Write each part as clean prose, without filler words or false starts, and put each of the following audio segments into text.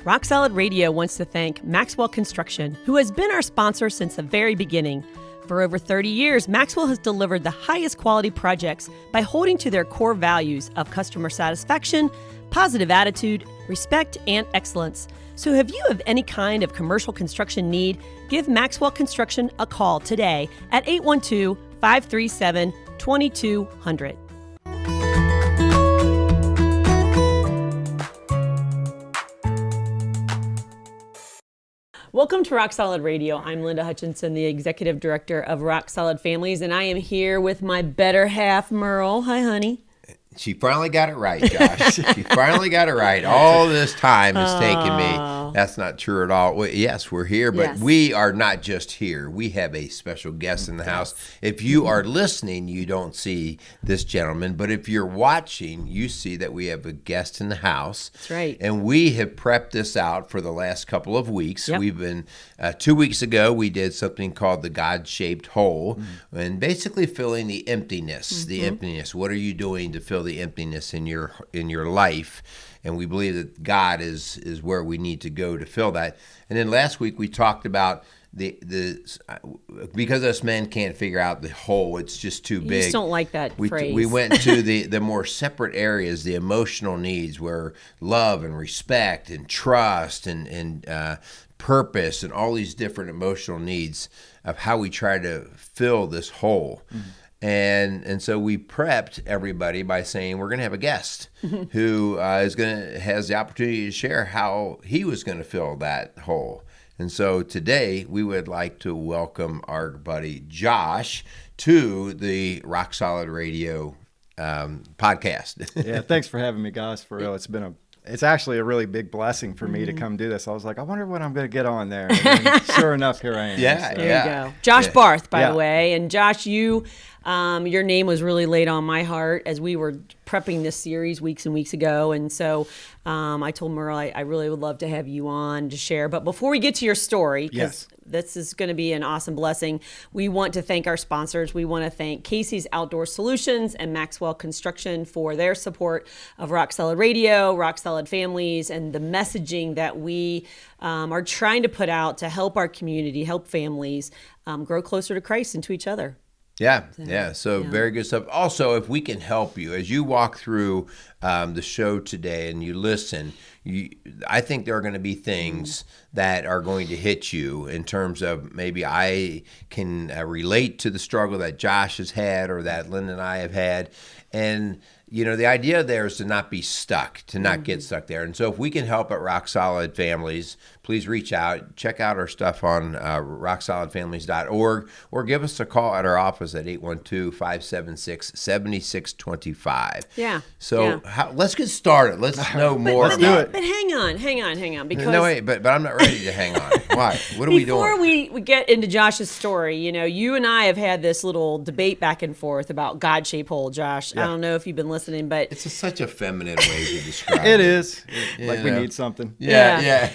Rock Solid Radio wants to thank Maxwell Construction, who has been our sponsor since the very beginning. For over 30 years, Maxwell has delivered the highest quality projects by holding to their core values of customer satisfaction, positive attitude, respect, and excellence. So if you have any kind of commercial construction need, give Maxwell Construction a call today at 812-537-2200. Welcome to Rock Solid Radio. I'm Linda Hutchinson, the Executive Director of Rock Solid Families, and I am here with my better half, Merle. Hi, honey. She finally got it right, Josh. She finally got it right. All this time it's taken me. That's not true at all. Well, yes, we're here, but we are not just here. We have a special guest in the house. If you are listening, you don't see this gentleman, but if you're watching, you see that we have a guest in the house. That's right. And we have prepped this out for the last couple of weeks. Yep. We've been, 2 weeks ago, we did something called the God-shaped hole, and basically filling the emptiness, the emptiness. What are you doing to fill the emptiness in your life? And we believe that God is where we need to go to fill that. And then last week we talked about the because us men can't figure out the hole, it's just too big. You just don't like that phrase. We went to the more separate areas, the emotional needs, where love and respect and trust and purpose and all these different emotional needs of how we try to fill this hole. And so we prepped everybody by saying we're going to have a guest who has the opportunity to share how he was going to fill that hole. And so today we would like to welcome our buddy Josh to the Rock Solid Radio podcast. Yeah, thanks for having me, guys. For real, it's actually a really big blessing for me to come do this. I was like, I wonder what I'm going to get on there. And then, sure enough, here I am. There you go. Josh Barth, by the way. And Josh, your name was really laid on my heart as we were prepping this series weeks and weeks ago. And so I told Merle I really would love to have you on to share. But before we get to your story, because this is going to be an awesome blessing, we want to thank our sponsors. We want to thank Casey's Outdoor Solutions and Maxwell Construction for their support of Rock Solid Radio, Rock Solid Families, and the messaging that we are trying to put out to help our community, help families grow closer to Christ and to each other. So very good stuff. Also, if we can help you as you walk through the show today and you listen, I think there are going to be things that are going to hit you in terms of maybe I can relate to the struggle that Josh has had or that Linda and I have had. And, the idea there is to not be stuck, to not get stuck there. And so if we can help at Rock Solid Families, please reach out. Check out our stuff on rocksolidfamilies.org or give us a call at our office at 812-576-7625. Yeah. So let's get started. Let's know more about it. But hang on. Because no, wait, but I'm not ready to hang on. Why? What are we doing? Before we get into Josh's story, you and I have had this little debate back and forth about God-shaped hole, Josh. Yeah. I don't know if you've been listening, but it's such a feminine way to describe it. It is. Like we need something. Yeah.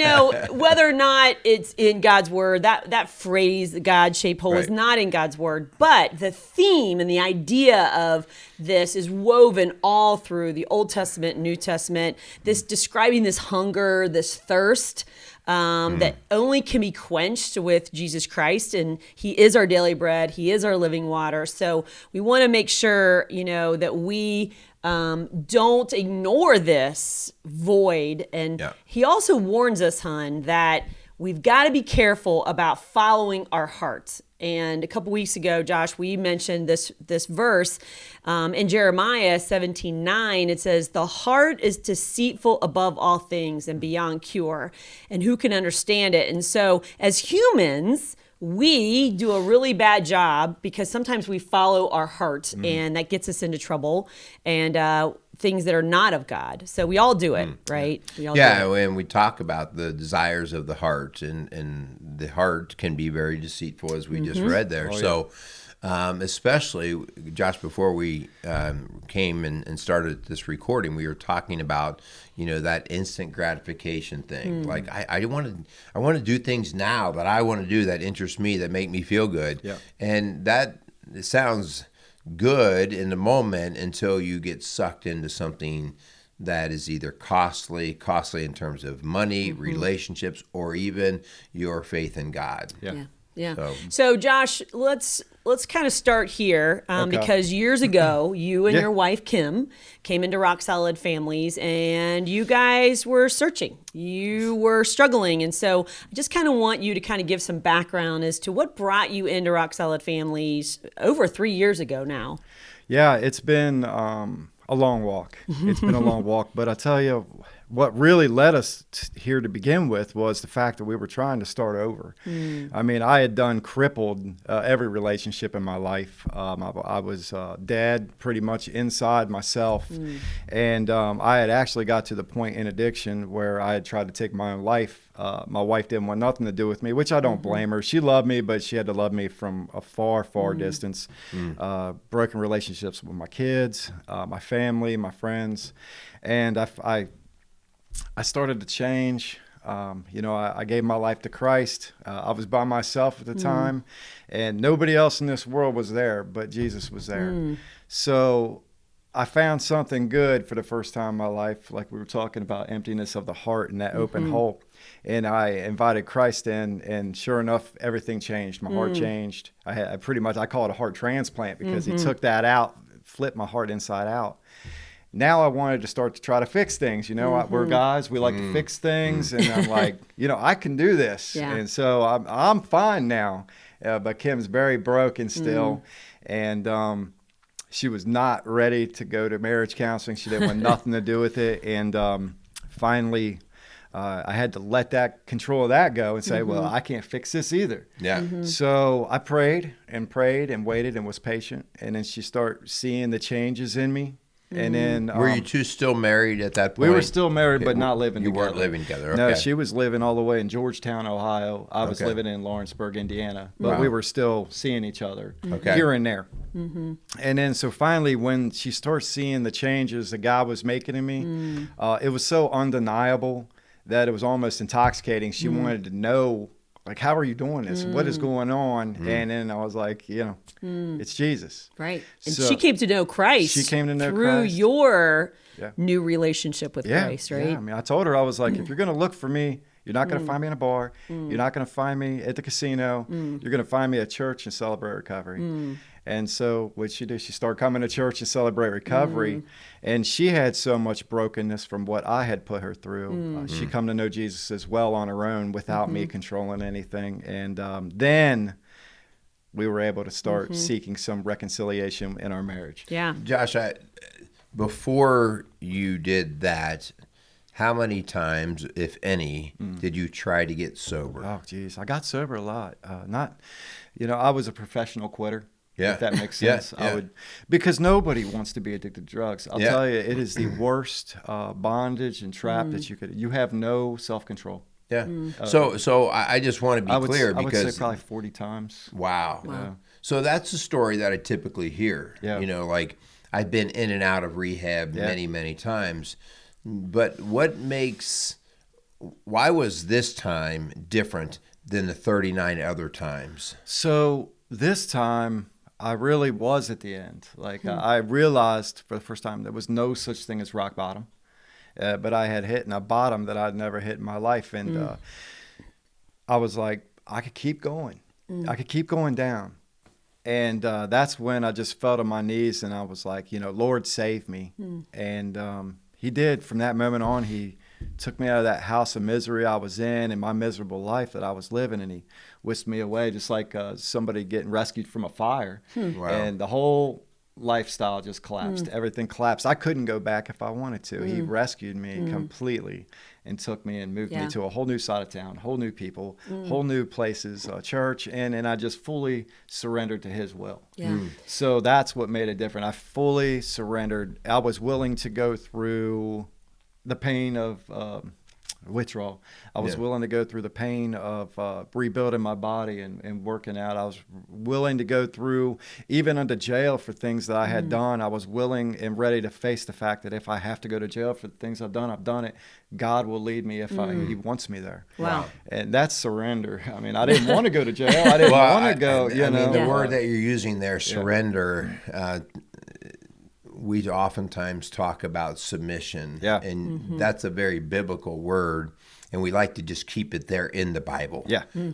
But whether or not it's in God's word, that phrase, the God-shaped hole, is not in God's word. But the theme and the idea of this is woven all through the Old Testament and New Testament. This describing this hunger, this thirst that only can be quenched with Jesus Christ, and He is our daily bread. He is our living water. So we want to make sure, that we don't ignore this void. And He also warns us, hon, that we've got to be careful about following our hearts. And a couple weeks ago, Josh, we mentioned this verse in Jeremiah 17:9. It says, "The heart is deceitful above all things and beyond cure, and who can understand it?" And so as humans, we do a really bad job because sometimes we follow our heart, and that gets us into trouble and things that are not of God. So we all do it, right? We all do it. And we talk about the desires of the heart, and the heart can be very deceitful, as we just read there. Especially, Josh, before we came and started this recording, we were talking about, that instant gratification thing. Like I want to do things now that I want to do that interest me, that make me feel good. Yeah. And that sounds good in the moment until you get sucked into something that is either costly in terms of money, relationships, or even your faith in God. Yeah. So Josh, let's kind of start here because years ago, you and your wife Kim came into Rock Solid Families, and you guys were searching. You were struggling, and so I just kind of want you to kind of give some background as to what brought you into Rock Solid Families over 3 years ago now. Yeah, it's been a long walk. It's been a long walk, but I tell you, what really led us here to begin with was the fact that we were trying to start over. I mean, I had done crippled every relationship in my life. I was dead pretty much inside myself. And I had actually got to the point in addiction where I had tried to take my own life. My wife didn't want nothing to do with me, which I don't blame her. She loved me, but she had to love me from a far, far distance. Broken relationships with my kids, my family, my friends. And I started to change. I gave my life to Christ. I was by myself at the time, and nobody else in this world was there, but Jesus was there. So I found something good for the first time in my life, like we were talking about emptiness of the heart and that open hole. And I invited Christ in, and sure enough, everything changed. My heart changed. I call it a heart transplant because he took that out, flipped my heart inside out. Now I wanted to start to try to fix things. We're guys, we like to fix things. And I'm like, I can do this. Yeah. And so I'm fine now. But Kim's very broken still. And she was not ready to go to marriage counseling. She didn't want nothing to do with it. And finally, I had to let that control of that go and say, well, I can't fix this either. Yeah. So I prayed and waited and was patient. And then she started seeing the changes in me. And then were you two still married at that point? We were still married, but not living together. You weren't living together. Okay. No, she was living all the way in Georgetown, Ohio. I was living in Lawrenceburg, Indiana. But we were still seeing each other here and there. And then so finally, when she started seeing the changes that God was making in me, it was so undeniable that it was almost intoxicating. She wanted to know, like, how are you doing this? What is going on? And then I was like, it's Jesus. Right. And so she came to know Christ. She came to know through Christ. your new relationship with Christ, right? Yeah. I mean, I told her, I was like, if you're going to look for me, you're not going to find me in a bar. You're not going to find me at the casino. You're going to find me at church and celebrate recovery. And so what she did, she started coming to church and celebrate recovery. And she had so much brokenness from what I had put her through. She come to know Jesus as well on her own without me controlling anything. And then we were able to start seeking some reconciliation in our marriage. Yeah. Josh, before you did that, how many times, if any, did you try to get sober? Oh, geez. I got sober a lot. I was a professional quitter. Yeah. If that makes sense. I would, because nobody wants to be addicted to drugs. I'll tell you, it is the worst bondage and trap that you have no self-control. Yeah. So I just want to be clear because I would say probably 40 times. Wow. Yeah. So that's the story that I typically hear. Yeah. Like I've been in and out of rehab many, many times. But why was this time different than the 39 other times? So this time I really was at the end. Like I realized for the first time there was no such thing as rock bottom. But I had hit a bottom that I'd never hit in my life. And I was like, I could keep going. I could keep going down. And that's when I just fell to my knees and I was like, Lord, save me. And he did. From that moment on, he took me out of that house of misery I was in and my miserable life that I was living. And he whisked me away just like somebody getting rescued from a fire. Wow. And the whole lifestyle just collapsed. Everything collapsed. I couldn't go back if I wanted to. He rescued me completely and took me and moved me to a whole new side of town, whole new people, whole new places, church, and I just fully surrendered to his will. So that's what made it different. I fully surrendered. I was willing to go through the pain of withdrawal. I was willing to go through the pain of rebuilding my body and working out. I was willing to go through even into jail for things that I had done. I was willing and ready to face the fact that if I have to go to jail for the things I've done it. God will lead me if he wants me there. Wow. And that's surrender. I mean, I didn't want to go to jail. I didn't want to go, I mean, the word that you're using there, surrender, we oftentimes talk about submission, and that's a very biblical word, and we like to just keep it there in the Bible.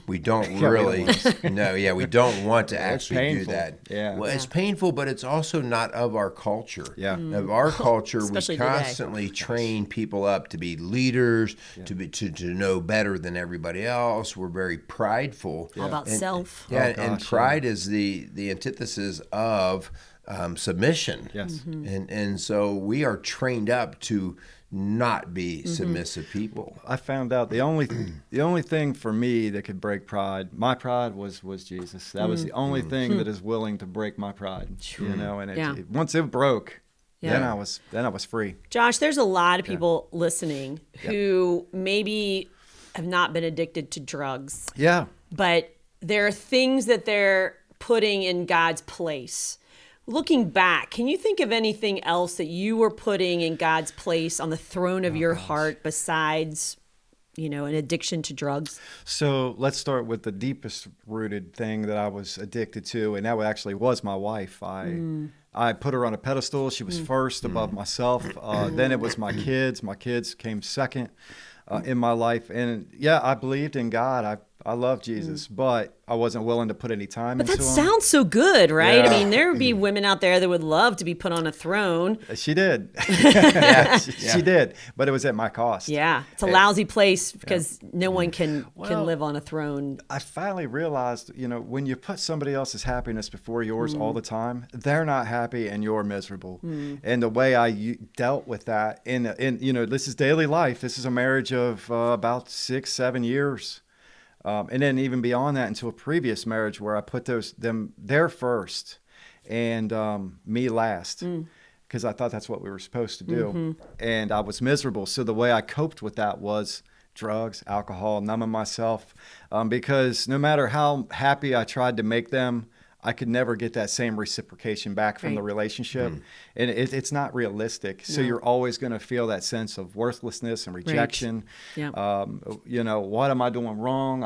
We don't really, we don't want to actually do that. Well, it's painful, but it's also not of our culture. Of our culture, Especially we constantly train people up to be leaders, to know better than everybody else. We're very prideful. All about self. And pride is the antithesis of submission. And so we are trained up to not be submissive people. I found out the only thing for me that could break pride, my pride was Jesus. That was the only thing that is willing to break my pride. You know, and once it broke, then I was free. Josh, there's a lot of people listening who maybe have not been addicted to drugs. But there are things that they're putting in God's place. Looking back, can you think of anything else that you were putting in God's place on the throne of your heart besides, an addiction to drugs? So let's start with the deepest rooted thing that I was addicted to, and that actually was my wife. I put her on a pedestal. She was first above myself. Then it was my kids. My kids came second in my life. And I believed in God. I love Jesus, but I wasn't willing to put any time into him. But that sounds so good, right? I mean, there would be women out there that would love to be put on a throne. She did. She did, but it was at my cost. It's a lousy place because no one can live on a throne. I finally realized, when you put somebody else's happiness before yours all the time, they're not happy and you're miserable. And the way I dealt with that, in this is daily life. This is a marriage of about 6-7 years. And then even beyond that, into a previous marriage where I put them there first and me last, because I thought that's what we were supposed to do. And I was miserable. So the way I coped with that was drugs, alcohol, numbing myself, because no matter how happy I tried to make them, I could never get that same reciprocation back from the relationship. And it's not realistic. So you're always going to feel that sense of worthlessness and rejection. What am I doing wrong?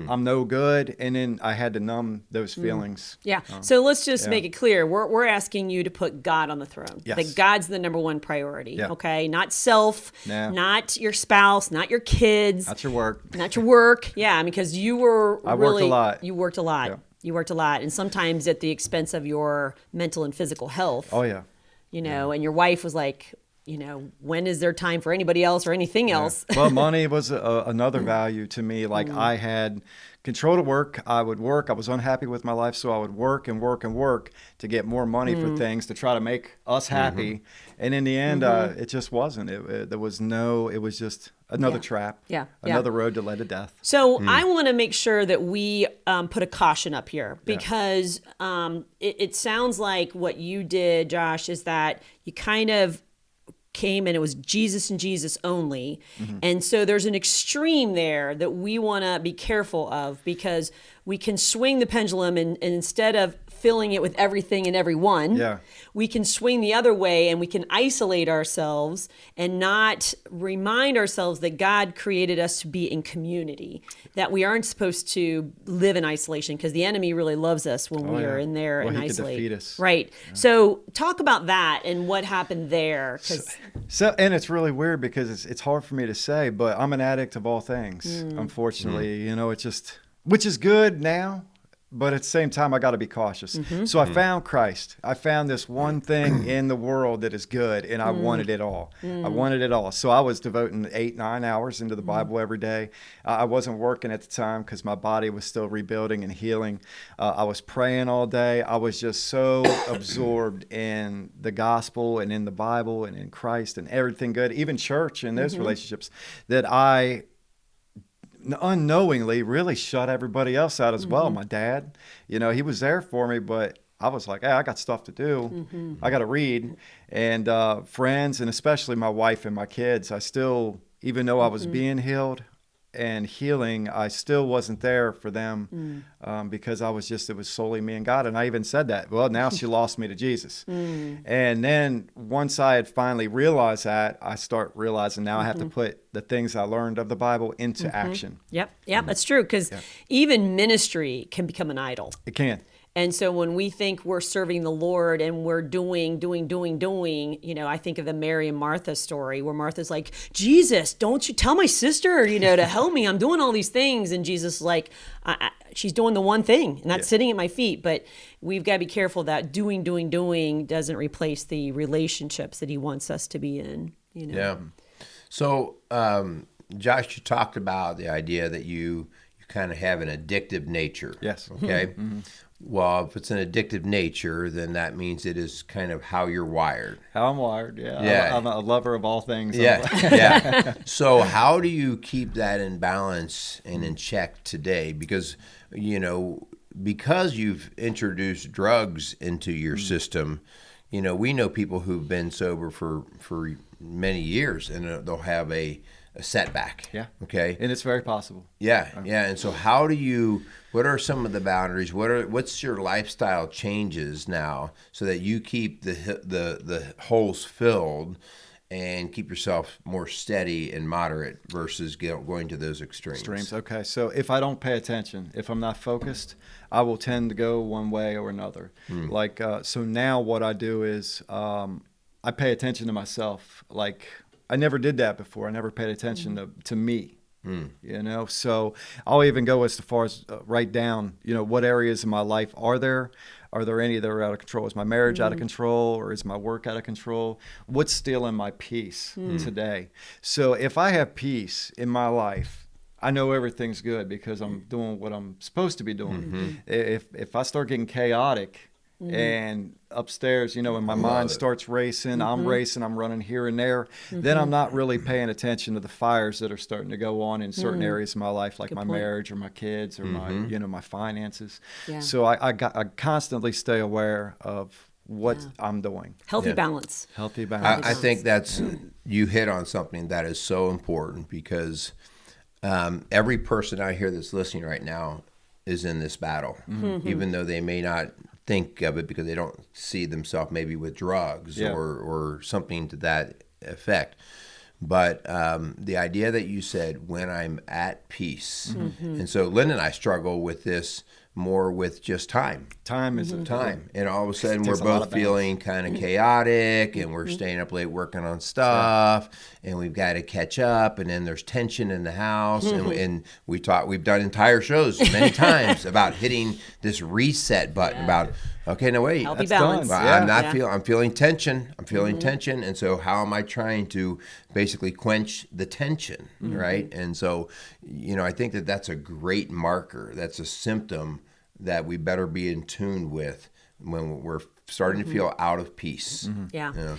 I'm no good. And then I had to numb those feelings. So let's just make it clear. We're asking you to put God on the throne. That God's the number one priority. Okay? Not self, not your spouse, not your kids. Not your work. Not your work. Because you were I worked a lot. You worked a lot. You worked a lot, and sometimes at the expense of your mental and physical health. And your wife was like, when is there time for anybody else or anything else? Well, money was another value to me. Like I had control to work. I would work. I was unhappy with my life, so I would work and work and work to get more money for things to try to make us happy. And in the end, it just wasn't. It was just another trap. Another road to lead to death. So I want to make sure that we put a caution up here because it sounds like what you did, Josh, is that you kind of came and it was Jesus and Jesus only. And so there's an extreme there that we want to be careful of because we can swing the pendulum and instead of filling it with everything and everyone, we can swing the other way and we can isolate ourselves and not remind ourselves that God created us to be in community, that we aren't supposed to live in isolation because the enemy really loves us when we are in there and isolate. He could defeat us. Right. So talk about that and what happened there. So and it's really weird because it's hard for me to say, but I'm an addict of all things, unfortunately. It's just, which is good now. But at the same time, I got to be cautious. So I found Christ. I found this one thing in the world that is good, and I wanted it all. I wanted it all. So I was devoting 8-9 hours into the Bible every day. I wasn't working at the time because my body was still rebuilding and healing. I was praying all day. I was just so absorbed in the gospel and in the Bible and in Christ and everything good, even church and those relationships, that I unknowingly really shut everybody else out as well. My dad, he was there for me, but I was like, hey, I got stuff to do. I got to read. And friends, and especially my wife and my kids, I still, even though I was being healed and healing, I still wasn't there for them because it was solely me and God. And I even said that, well, now she lost me to Jesus. And then once I had finally realized that, I start realizing now I have to put the things I learned of the Bible into action. Yep, that's true. Because even ministry can become an idol. It can. And so when we think we're serving the Lord and we're doing, I think of the Mary and Martha story where Martha's like, Jesus, don't you tell my sister, to help me. I'm doing all these things. And Jesus is like, she's doing the one thing, and that's sitting at my feet. But we've got to be careful that doing doesn't replace the relationships that he wants us to be in. Yeah. So, Josh, you talked about the idea that you kind of have an addictive nature. Yes. Okay. Mm-hmm. Well, if it's an addictive nature, then that means it is kind of how you're wired. How I'm wired, yeah. Yeah. I'm a lover of all things. Yeah, yeah. So how do you keep that in balance and in check today? Because, because you've introduced drugs into your system, we know people who've been sober for many years, and they'll have a setback. Yeah. Okay. And it's very possible. Yeah. Yeah. And so what are some of the boundaries? What's your lifestyle changes now so that you keep the holes filled and keep yourself more steady and moderate versus going to those extremes? Okay. So if I don't pay attention, if I'm not focused, I will tend to go one way or another. So now what I do is I pay attention to myself. I never did that before. I never paid attention to me, So I'll even go as far as write down, what areas in my life are there any that are out of control? Is my marriage out of control, or is my work out of control? What's stealing my peace today? So if I have peace in my life, I know everything's good because I'm doing what I'm supposed to be doing. If I start getting chaotic, and upstairs, and my mind starts racing, I'm racing, I'm running here and there, then I'm not really paying attention to the fires that are starting to go on in certain areas of my life, like my marriage or my kids or my finances. Yeah. So I constantly stay aware of what I'm doing. Healthy balance. Healthy balance. I think you hit on something that is so important because every person out here that's listening right now is in this battle, even though they may not think of it because they don't see themselves maybe with drugs or something to that effect. But the idea that you said, when I'm at peace, and so Lynn and I struggle with this more with just time. Time is time. And all of a sudden we're both feeling kind of chaotic, and we're staying up late working on stuff, and we've got to catch up, and then there's tension in the house. And we've done entire shows many times about hitting this reset button about, okay, no wait, healthy balance. I'm feeling tension. I'm feeling tension. And so how am I trying to basically quench the tension, right? And so, I think that that's a great marker. That's a symptom that we better be in tune with when we're starting to feel out of peace. Yeah.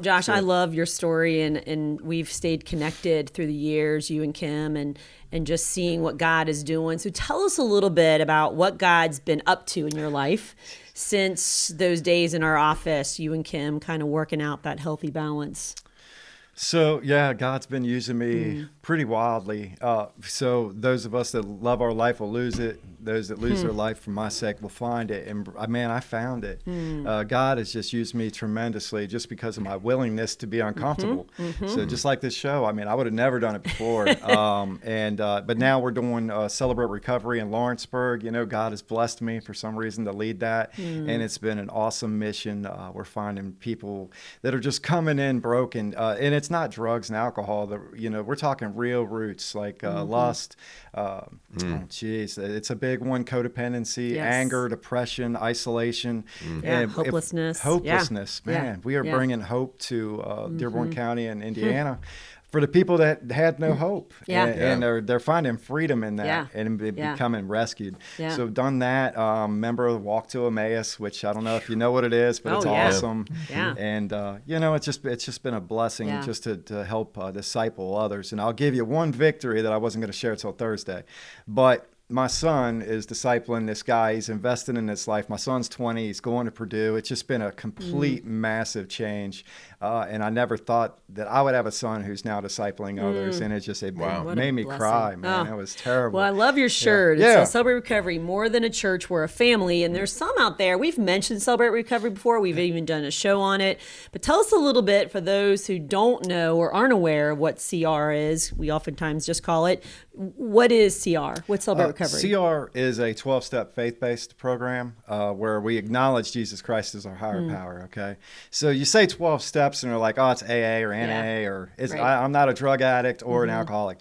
Josh, I love your story, and we've stayed connected through the years, you and Kim, and just seeing what God is doing. So tell us a little bit about what God's been up to in your life since those days in our office, you and Kim kind of working out that healthy balance. So, God's been using me pretty wildly. So those of us that love our life will lose it. Those that lose their life for my sake will find it. And man, I found it. God has just used me tremendously just because of my willingness to be uncomfortable. So just like this show, I would have never done it before. But now we're doing Celebrate Recovery in Lawrenceburg. God has blessed me for some reason to lead that. And it's been an awesome mission. We're finding people that are just coming in broken. And it's not drugs and alcohol. We're talking real roots like lust. It's a big one: codependency, anger, depression, isolation, and hopelessness. Man, we are bringing hope to Dearborn County and Indiana for the people that had no hope. And they're finding freedom in that and becoming rescued. So done that. Member of the Walk to Emmaus, which I don't know if you know what it is, but it's awesome. And it's just been a blessing just to help disciple others. And I'll give you one victory that I wasn't going to share till Thursday, but my son is discipling this guy. He's investing in his life. My son's 20. He's going to Purdue. It's just been a complete massive change. And I never thought that I would have a son who's now discipling others. And it made me cry, man. It was terrible. Well, I love your shirt. Yeah. It says Celebrate Recovery, more than a church, we're a family. And there's some out there. We've mentioned Celebrate Recovery before. We've even done a show on it. But tell us a little bit for those who don't know or aren't aware of what CR is. We oftentimes just call it. What is CR? What's Celebrate Recovery? CR is a 12-step faith-based program where we acknowledge Jesus Christ as our higher power, okay? So you say 12 steps and they're like, oh, it's AA or NA or I'm not a drug addict or an alcoholic.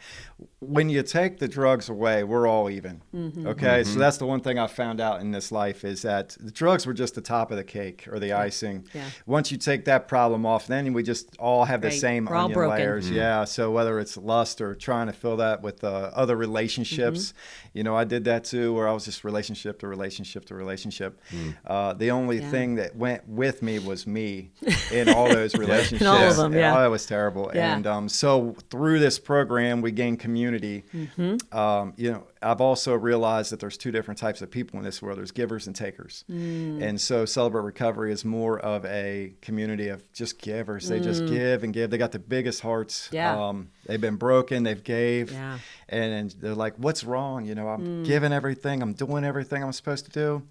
When you take the drugs away, we're all even, okay? So that's the one thing I found out in this life is that the drugs were just the top of the cake or the icing. Yeah. Once you take that problem off, then we just all have the same onion layers. Yeah, so whether it's lust or trying to fill that with other relationships, you know, I did that too, where I was just relationship to relationship to relationship. The only thing that went with me was me in all those relationships. In all of them, Oh, it was terrible. Yeah. And so through this program, we gained community. You know, I've also realized that there's two different types of people in this world. There's givers and takers. And so Celebrate Recovery is more of a community of just givers. They just give and give. They got the biggest hearts. They've been broken. They've gave. And they're like, what's wrong? You know, I'm giving everything. I'm doing everything I'm supposed to do.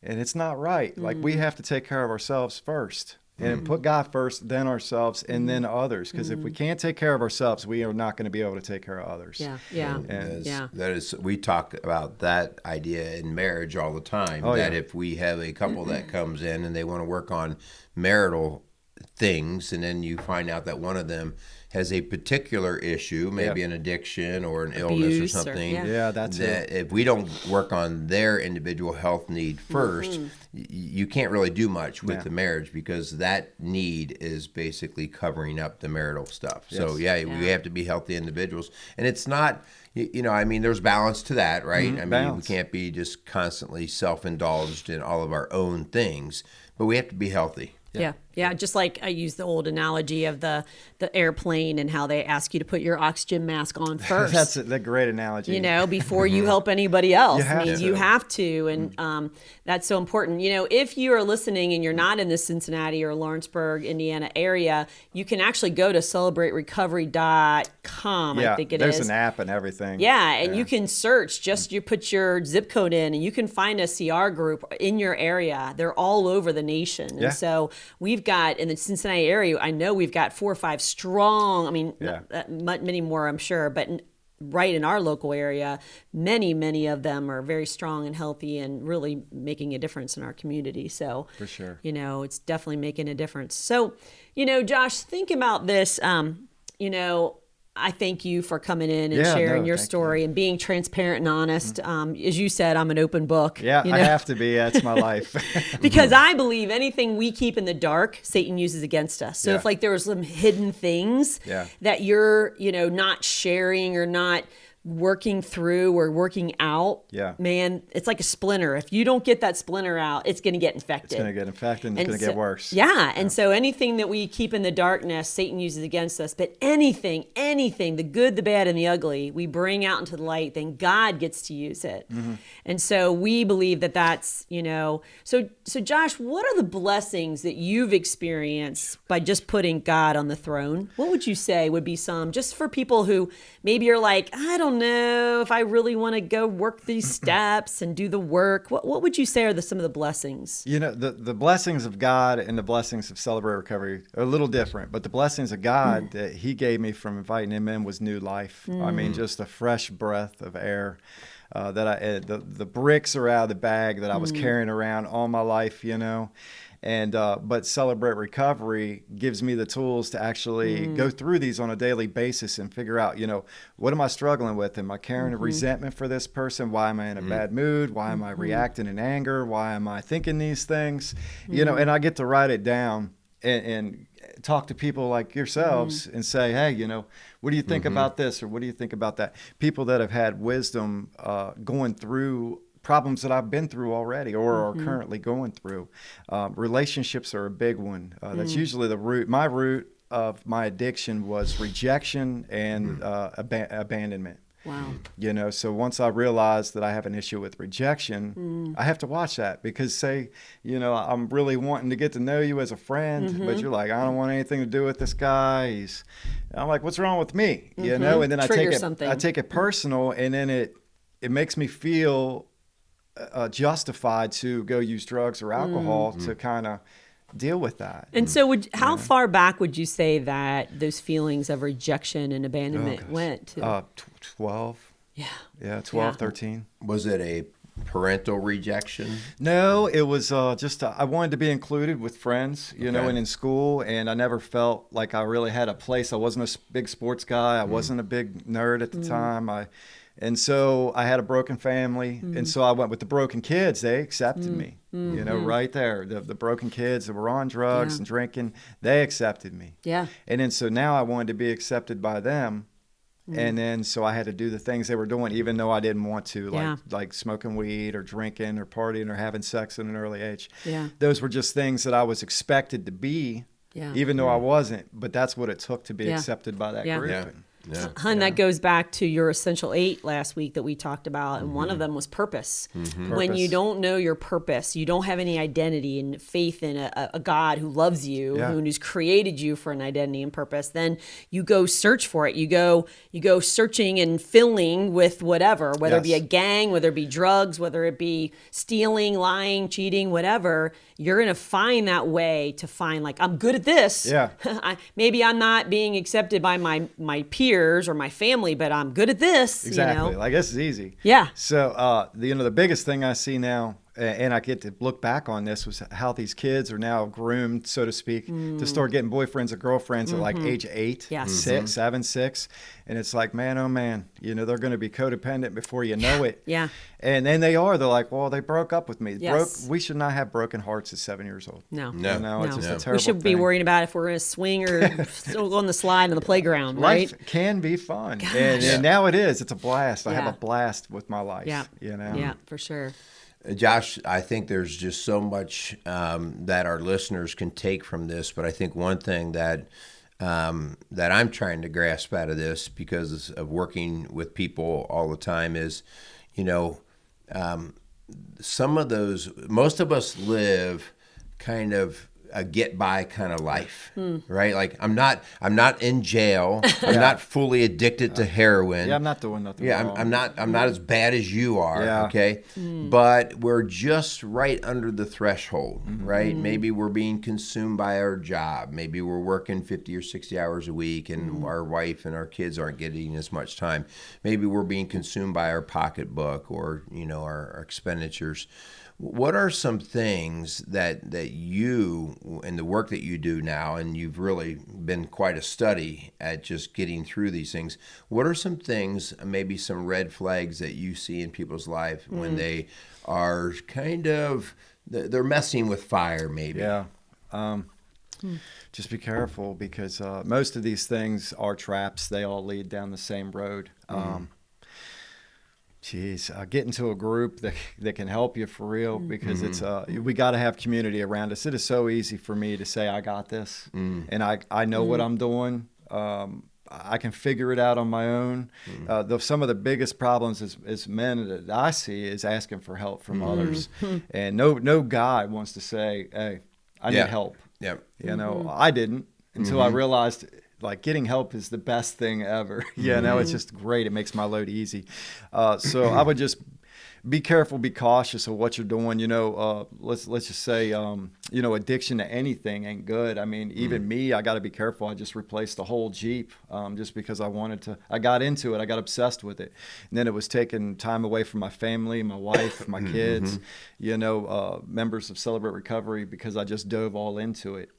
And it's not right. Like, we have to take care of ourselves first. And put God first, then ourselves, and then others. Because if we can't take care of ourselves, we are not going to be able to take care of others. That is, we talk about that idea in marriage all the time. If we have a couple that comes in and they want to work on marital things, and then you find out that one of them has a particular issue, maybe an addiction or an illness or something. That's it. If we don't work on their individual health need first, you can't really do much with the marriage because that need is basically covering up the marital stuff. So we have to be healthy individuals. And it's not, you know, I mean, there's balance to that, right? I mean, we can't be just constantly self-indulged in all of our own things, but we have to be healthy. Yeah. Just like I use the old analogy of the airplane and how they ask you to put your oxygen mask on first. That's a great analogy. You know, before you help anybody else. You have to. And that's so important. You know, if you are listening and you're not in the Cincinnati or Lawrenceburg, Indiana area, you can actually go to celebraterecovery.com, I think it is. There's an app and everything. And you can search, you put your zip code in and you can find a CR group in your area. They're all over the nation. And so we've got, in the Cincinnati area, I know we've got 4 or 5 strong, I mean, many more, I'm sure, but right in our local area, many of them are very strong and healthy and really making a difference in our community. So, for sure, you know, it's definitely making a difference. So, you know, Josh, think about this, you know, I thank you for coming in and sharing your story and being transparent and honest. As you said, I'm an open book. Yeah, you know? I have to be. That's my life. Because I believe anything we keep in the dark, Satan uses against us. So if like there was some hidden things that you're, you know, not sharing or not working through or working out, man, it's like a splinter. If you don't get that splinter out, it's going to get infected. It's going to get infected and it's going to get worse. And so anything that we keep in the darkness, Satan uses against us. But anything, the good, the bad, and the ugly, we bring out into the light, then God gets to use it. And so we believe that that's, you know, so Josh, what are the blessings that you've experienced by just putting God on the throne? What would you say would be some, just for people who maybe are like, I don't know if I really want to go work these steps and do the work. What would you say are some of the blessings? You know, the blessings of God and the blessings of Celebrate Recovery are a little different, but the blessings of God that he gave me from inviting him in was new life. I mean, just a fresh breath of air. The bricks are out of the bag that I was carrying around all my life, you know. And but Celebrate Recovery gives me the tools to actually go through these on a daily basis and figure out, you know, what am I struggling with? Am I carrying a resentment for this person? Why am I in a bad mood? Why am I reacting in anger? Why am I thinking these things? You know, and I get to write it down and talk to people like yourselves and say, hey, you know, what do you think about this? Or what do you think about that? People that have had wisdom going through problems that I've been through already or are currently going through. Relationships are a big one. That's usually the root. My root of my addiction was rejection and abandonment. Wow. You know, so once I realized that I have an issue with rejection, I have to watch that, because say, you know, I'm really wanting to get to know you as a friend, but you're like, I don't want anything to do with this guy. I'm like, what's wrong with me? You know, and then I take it personal, and then it makes me feel justified to go use drugs or alcohol to kind of deal with that. And so how far back would you say that those feelings of rejection and abandonment went to? 12. Yeah, 12, 13. Was it a parental rejection? No, it was just I wanted to be included with friends, you know, and in school, and I never felt like I really had a place. I wasn't a big sports guy. I wasn't a big nerd at the time. And so I had a broken family, and so I went with the broken kids. They accepted me, you know, right there. The broken kids that were on drugs and drinking, they accepted me. Yeah. And then so now I wanted to be accepted by them. And then so I had to do the things they were doing, even though I didn't want to, like smoking weed or drinking or partying or having sex at an early age. Yeah. Those were just things that I was expected to be, even though I wasn't. But that's what it took to be accepted by that group. Yeah. Hun, that goes back to your essential 8 last week that we talked about, and one of them was purpose. When you don't know your purpose, you don't have any identity and faith in a God who loves you, who's created you for an identity and purpose, then you go search for it. You go searching and filling with whatever, whether it be a gang, whether it be drugs, whether it be stealing, lying, cheating, whatever. You're going to find that way to find, like, I'm good at this. Yeah. Maybe I'm not being accepted by my peers or my family, but I'm good at this. Exactly. You know? Like, this is easy. Yeah. So, the biggest thing I see now, and I get to look back on this, was how these kids are now groomed, so to speak, to start getting boyfriends or girlfriends at like age 8, 6, 7, 6. And it's like, man, oh man, you know, they're going to be codependent before you know it. Yeah. And then they're like, well, they broke up with me. Yes. We should not have broken hearts at 7 years old. No. You know, it's just a terrible We should be thing. worrying about if we're going to swing or still go on the slide on the playground, right? Life can be fun. And now it is. It's a blast. I have Yeah. a blast with my life. Yeah. You know? Yeah, for sure. Josh, I think there's just so much that our listeners can take from this, but I think one thing that I'm trying to grasp out of this, because of working with people all the time, is, you know, most of us live kind of a get by kind of life, right? Like I'm not in jail. I'm not fully addicted to heroin. Yeah, I'm not doing nothing wrong. I'm not as bad as you are. Yeah. Okay. But we're just right under the threshold, right? Maybe we're being consumed by our job. Maybe we're working 50 or 60 hours a week, and our wife and our kids aren't getting as much time. Maybe we're being consumed by our pocketbook, or, you know, our expenditures. What are some things that you, and the work that you do now, and you've really been quite a study at just getting through these things, what are some things, maybe some red flags that you see in people's life when they are kind of, they're messing with fire maybe? Yeah. Just be careful, because most of these things are traps. They all lead down the same road. Get into a group that can help you for real, because it's we got to have community around us. It is so easy for me to say I got this, and I know what I'm doing. I can figure it out on my own. Some of the biggest problems as men that I see is asking for help from others, and no guy wants to say, "Hey, I need help." Yeah, you know, I didn't until I realized, like, getting help is the best thing ever. No, it's just great. It makes my load easy. So I would just be careful, be cautious of what you're doing. You know, let's just say, you know, addiction to anything ain't good. I mean, even me, I got to be careful. I just replaced the whole Jeep just because I got into it. I got obsessed with it. And then it was taking time away from my family, my wife, my kids, you know, members of Celebrate Recovery, because I just dove all into it.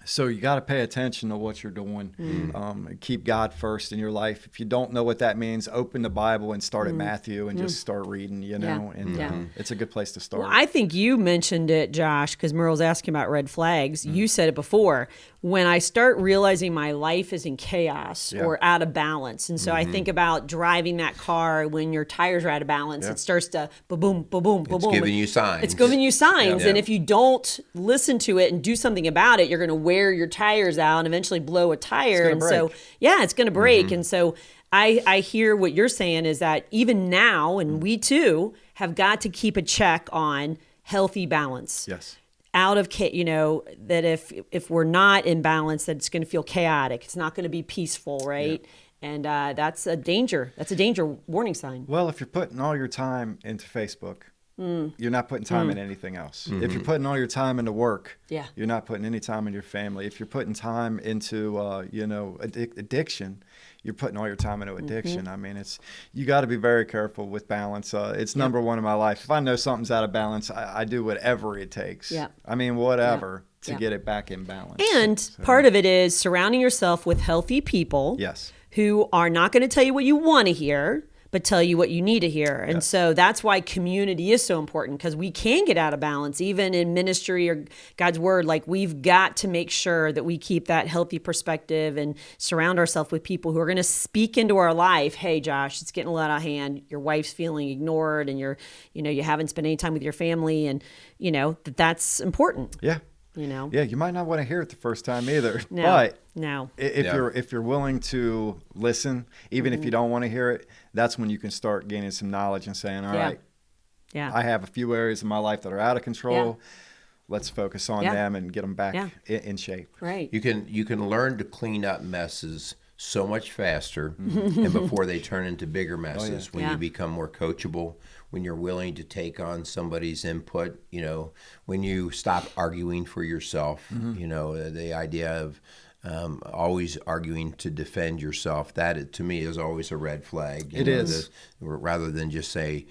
So you got to pay attention to what you're doing. Keep God first in your life. If you don't know what that means, open the Bible and start at Matthew and just start reading, you know, and it's a good place to start. Well, I think you mentioned it, Josh, because Merle's asking about red flags. You said it before. when I start realizing my life is in chaos or out of balance. And so I think about driving that car when your tires are out of balance. It starts to boom, boom, boom, boom. It's giving you signs. It's giving you signs. And if you don't listen to it and do something about it, you're going to wear your tires out and eventually blow a tire. And so, it's going to break. And so I hear what you're saying is that even now, and we too have got to keep a check on healthy balance. Yes. Out of, that if we're not in balance, that it's going to feel chaotic. It's not going to be peaceful, right? Yeah. And that's a danger. That's a danger warning sign. Well, if you're putting all your time into Facebook, you're not putting time in anything else. If you're putting all your time into work, you're not putting any time in your family. If you're putting time into, addiction, you're putting all your time into addiction. I mean, you got to be very careful with balance. It's number one in my life. If I know something's out of balance, I do whatever it takes. Yeah. I mean, whatever to get it back in balance. And part of it is surrounding yourself with healthy people. Yes. Who are not going to tell you what you want to hear, but tell you what you need to hear. And so that's why community is so important, because we can get out of balance, even in ministry or God's word. Like, we've got to make sure that we keep that healthy perspective and surround ourselves with people who are going to speak into our life. Hey, Josh, it's getting a lot out of hand. Your wife's feeling ignored, and you haven't spent any time with your family, and that's important. Yeah. Yeah, you might not want to hear it the first time either. But if you're willing to listen, even if you don't want to hear it, that's when you can start gaining some knowledge and saying, all right, I have a few areas in my life that are out of control. Let's focus on them and get them back in shape. Right. You can learn to clean up messes so much faster and before they turn into bigger messes when you become more coachable, when you're willing to take on somebody's input, when you stop arguing for yourself, the idea of always arguing to defend yourself, that to me is always a red flag. It is. Rather than just say,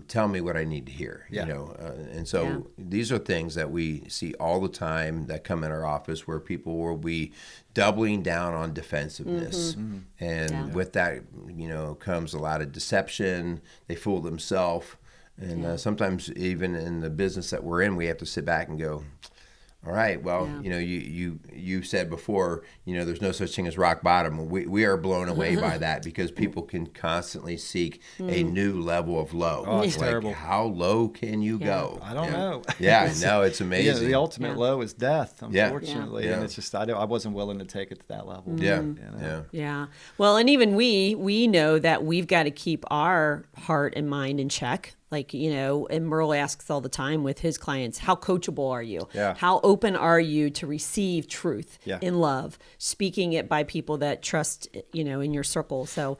tell me what I need to hear, and so these are things that we see all the time that come in our office, where people will be doubling down on defensiveness. And with that, comes a lot of deception. They fool themselves. And sometimes even in the business that we're in, we have to sit back and go, all right, well, you said before, there's no such thing as rock bottom. We are blown away by that, because people can constantly seek a new level of low. Oh, it's terrible. How low can you go? I don't know. Yeah, no, it's amazing. The ultimate low is death, unfortunately. And it's just, I wasn't willing to take it to that level. Yeah. Well, and even we know that we've got to keep our heart and mind in check. Like, and Merle asks all the time with his clients, how coachable are you? Yeah. How open are you to receive truth in love, speaking it by people that trust, in your circle. So,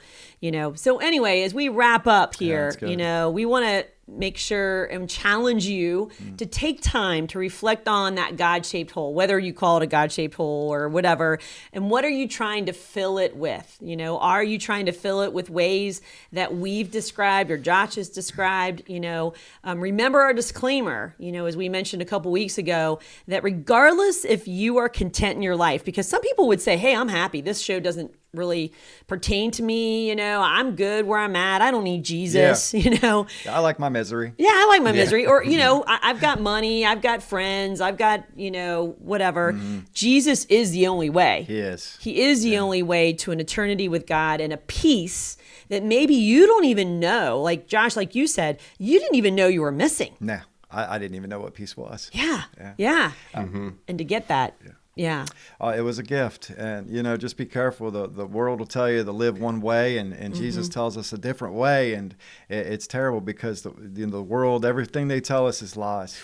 so anyway, as we wrap up here, we want to make sure and challenge you to take time to reflect on that God-shaped hole, whether you call it a God-shaped hole or whatever. And what are you trying to fill it with? Are you trying to fill it with ways that we've described or Josh has described? Remember our disclaimer, as we mentioned a couple weeks ago, that regardless if you are content in your life, because some people would say, hey, I'm happy. This show doesn't really pertain to me. I'm good where I'm at. I don't need Jesus. I like my misery. Yeah, I like my misery. Or, I've got money. I've got friends. I've got, whatever. Jesus is the only way. He is. He is the only way to an eternity with God and a peace that maybe you don't even know. Like Josh, like you said, you didn't even know you were missing. No, I didn't even know what peace was. Yeah. And to get that. Yeah. It was a gift. And, just be careful. The world will tell you to live one way, and Jesus tells us a different way. And it's terrible, because the world, everything they tell us is lies.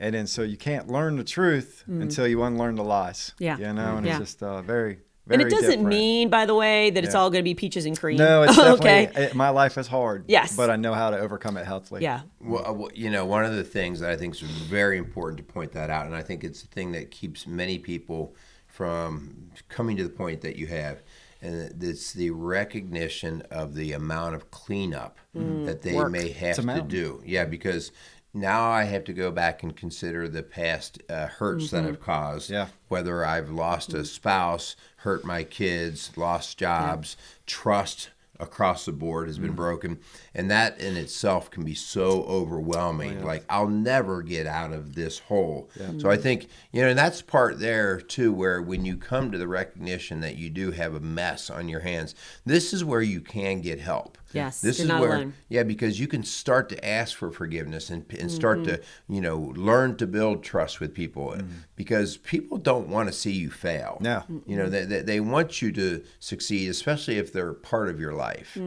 And then so you can't learn the truth until you unlearn the lies. Yeah. And it's just very, and it doesn't mean, by the way, that it's all going to be peaches and cream. No, it's definitely, my life is hard. Yes. But I know how to overcome it healthily. Yeah. Well, one of the things that I think is very important to point that out, and I think it's the thing that keeps many people from coming to the point that you have, and it's the recognition of the amount of cleanup that they may have to do. Yeah, because now I have to go back and consider the past hurts that I've caused, whether I've lost a spouse, hurt my kids, lost jobs, trust across the board has been broken, and that in itself can be so overwhelming. Like, I'll never get out of this hole. So I think, and that's part there too, where when you come to the recognition that you do have a mess on your hands, this is where you can get help. Yes, this you're is not where, alone. because you can start to ask for forgiveness and start to, learn to build trust with people, because people don't want to see you fail. No. They want you to succeed, especially if they're part of your life.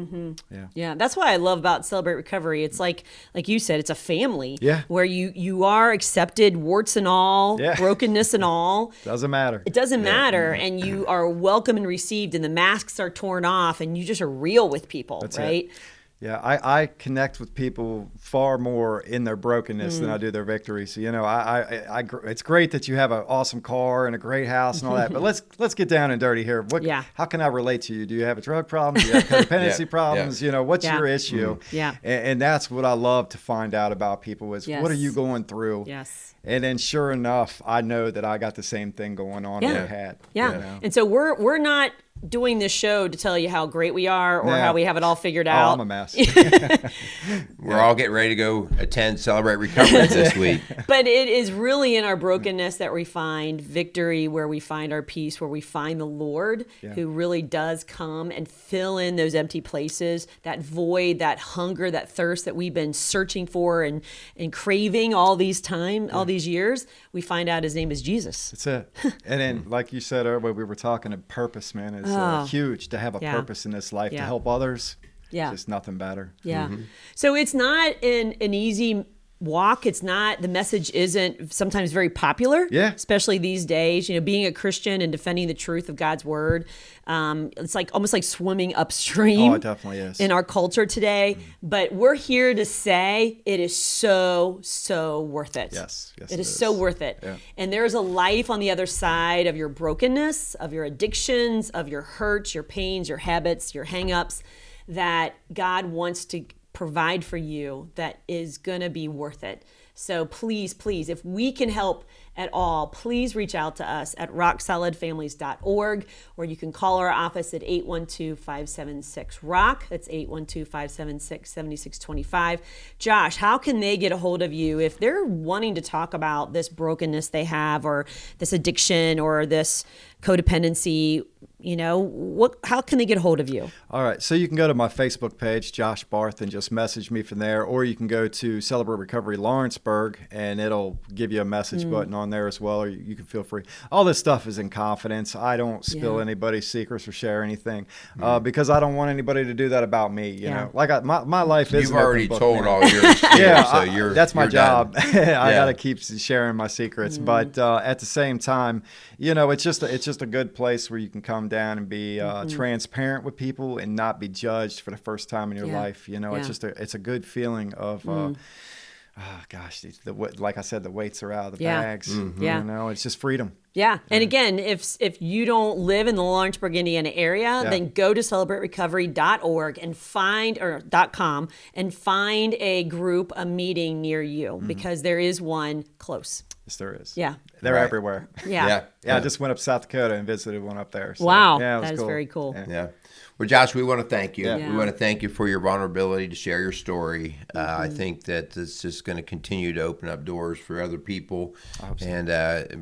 Yeah, that's what I love about Celebrate Recovery. It's like you said, it's a family where you are accepted, warts and all, brokenness and all. Doesn't matter. It doesn't matter, and you are welcome and received, and the masks are torn off, and you just are real with people, right? Yeah, I connect with people far more in their brokenness than I do their victories. So, it's great that you have an awesome car and a great house and all that, but let's get down and dirty here. How can I relate to you? Do you have a drug problem? Do you have codependency problems? What's your issue? And that's what I love to find out about people is what are you going through? Yes. And then sure enough, I know that I got the same thing going on in my head. Yeah. And so we're not doing this show to tell you how great we are or how we have it all figured out. Oh, I'm a mess. We're all getting ready to go attend Celebrate Recovery this week. But it is really in our brokenness that we find victory, where we find our peace, where we find the Lord who really does come and fill in those empty places, that void, that hunger, that thirst that we've been searching for and craving all these years. We find out his name is Jesus. That's it. And then, like you said earlier, we were talking of purpose, man, is huge. To have a purpose in this life, to help others. Yeah. Just nothing better. Yeah. So it's not an easy walk. It's not, the message isn't sometimes very popular, especially these days. Being a Christian and defending the truth of God's word, it's like almost like swimming upstream. Oh, it definitely is. In our culture today. But we're here to say it is so worth it. Yes, it is so worth it. Yeah. And there's a life on the other side of your brokenness, of your addictions, of your hurts, your pains, your habits, your hang-ups, that God wants to provide for you, that is going to be worth it. So please, if we can help at all, please reach out to us at rocksolidfamilies.org, or you can call our office at 812-576-ROCK. That's 812-576-7625. Josh, how can they get a hold of you if they're wanting to talk about this brokenness they have, or this addiction, or this codependency? How can they get a hold of you? All right. So you can go to my Facebook page, Josh Barth, and just message me from there. Or you can go to Celebrate Recovery Lawrenceburg, and it'll give you a message button on there as well. Or you can feel free. All this stuff is in confidence. I don't spill anybody's secrets or share anything because I don't want anybody to do that about me. You know, like my life is. You've already told all your secrets, that's my job. Done. I got to keep sharing my secrets. But at the same time, it's just a good place where you can come down and be transparent with people and not be judged for the first time in your life. It's a good feeling of like I said, the weights are out of the bags. It's just freedom. Yeah. And again, if you don't live in the Lawrenceburg, Indiana area, then go to celebraterecovery.org and .com and find a group, a meeting near you, because there is one close. Yes, there is. Yeah. They're everywhere. Yeah. I just went up to South Dakota and visited one up there. So, wow. Yeah, that is cool. very cool. Yeah. Well, Josh, we want to thank you. Yeah. We want to thank you for your vulnerability to share your story. I think that it's just going to continue to open up doors for other people and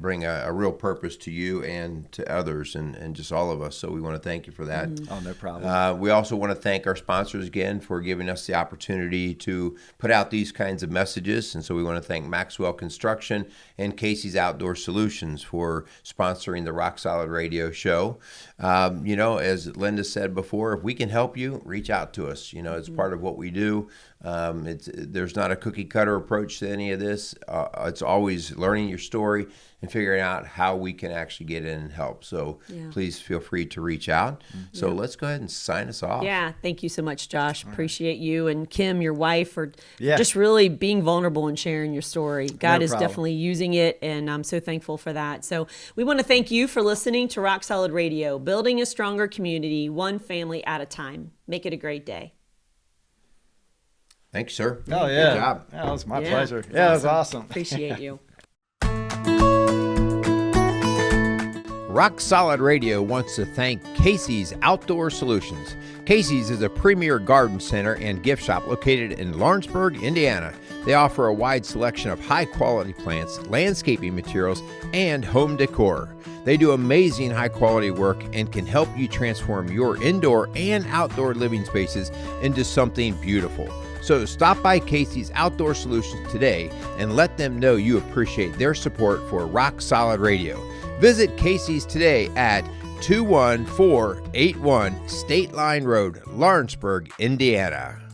bring a real purpose to you and to others and just all of us. So we want to thank you for that. Oh, no problem. We also want to thank our sponsors again for giving us the opportunity to put out these kinds of messages. And so we want to thank Maxwell Construction and Casey's Outdoor Solutions for sponsoring the Rock Solid Radio show. As Linda said before, if we can help you, reach out to us. It's part of what we do. There's not a cookie cutter approach to any of this. It's always learning your story and figuring out how we can actually get in and help. So please feel free to reach out. So let's go ahead and sign us off. Yeah. Thank you so much, Josh. Appreciate you and Kim, your wife, for just really being vulnerable and sharing your story. God is definitely using it, and I'm so thankful for that. So we want to thank you for listening to Rock Solid Radio, building a stronger community, one family at a time. Make it a great day. Thanks, sir. Oh, yeah. Good job. Yeah, it was my pleasure. Yeah, it was awesome. Appreciate you. Rock Solid Radio wants to thank Casey's Outdoor Solutions. Casey's is a premier garden center and gift shop located in Lawrenceburg, Indiana. They offer a wide selection of high-quality plants, landscaping materials, and home decor. They do amazing high-quality work and can help you transform your indoor and outdoor living spaces into something beautiful. So stop by Casey's Outdoor Solutions today and let them know you appreciate their support for Rock Solid Radio. Visit Casey's today at 21481 State Line Road, Lawrenceburg, Indiana.